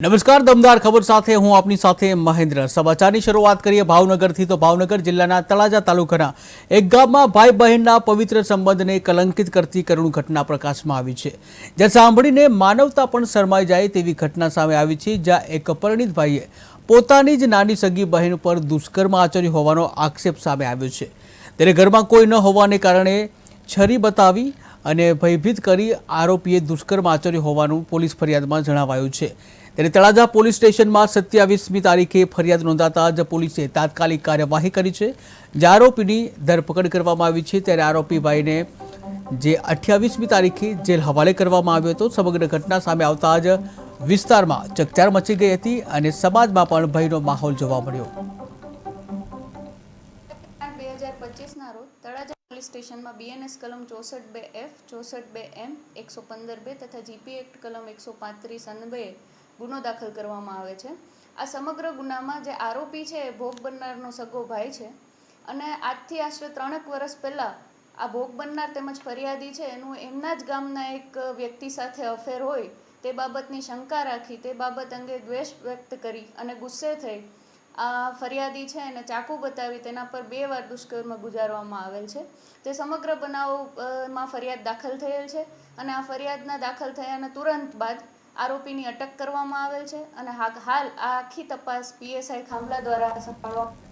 નમસ્કાર દમદાર ખબર સાથે હું આપની સાથે મહેન્દ્ર। સમાચારની શરૂઆત કરીએ ભાવનગરથી। તો ભાવનગર જિલ્લાના તળાજા તાલુકાના એક ગામમાં ભાઈ બહેનના પવિત્ર સંબંધને કલંકિત કરતી કરુણ ઘટના પ્રકાશમાં આવી છે, જે સાંભળીને માનવતા પણ શરમાઈ જાય તેવી ઘટના સામે આવી છે, જ્યાં એક પરિણીત ભાઈએ પોતાની જ નાની સગી બહેન પર દુષ્કર્મ આચર્યું હોવાનો આક્ષેપ સામે આવ્યો છે। ત્યારે ઘરમાં કોઈ ન હોવાને કારણે છરી બતાવી અને ભયભીત કરી આરોપીએ દુષ્કર્મ આચર્યું હોવાનું પોલીસ ફરિયાદમાં જણાવાયું છે। ત્યારે તળાજા પોલીસ સ્ટેશનમાં 27મી તારીખે ફરિયાદ નોંધાતા જ પોલીસે તાત્કાલિક કાર્યવાહી કરી છે, જે આરોપીની ધરપકડ કરવામાં આવી છે। ત્યારે આરોપી ભાઈને જે 28મી તારીખે જેલ હવાલે કરવામાં આવ્યો હતો। સમગ્ર ઘટના સામે આવતા જ વિસ્તારમાં ચકચાર મચી ગઈ હતી અને સમાજમાં પણ ભયનો માહોલ જોવા મળ્યો। 2025ના રોજ તળાજા પોલીસ સ્ટેશનમાં બીએનએસ કલમ 64(2)F, 64(2)M, 115(2) તથા જીપી એક્ટ કલમ 135 અન્વયે ગુનો દાખલ કરવામાં આવે છે। આ સમગ્ર ગુનામાં જે આરોપી છે એ ભોગ બનનારનો સગો ભાઈ છે અને આજથી આશરે 3 વર્ષ પહેલાં આ ભોગ બનનાર તેમજ ફરિયાદી છે એનું એમના જ ગામના એક વ્યક્તિ સાથે અફેર હોય તે બાબતની શંકા રાખી તે બાબત અંગે દ્વેષ વ્યક્ત કરી અને ગુસ્સે થઈ આ ફરિયાદી છે એને ચાકુ બતાવી તેના પર 2 વાર દુષ્કર્મ ગુજારવામાં આવેલ છે। તે સમગ્ર બનાવમાં ફરિયાદ દાખલ થયેલ છે અને આ ફરિયાદના દાખલ થયાના તુરંત બાદ આરોપીની અટક કરવામાં આવેલ છે અને હાલ આ આખી તપાસ પીએસઆઈ ખાંભલા દ્વારા સંભાળવામાં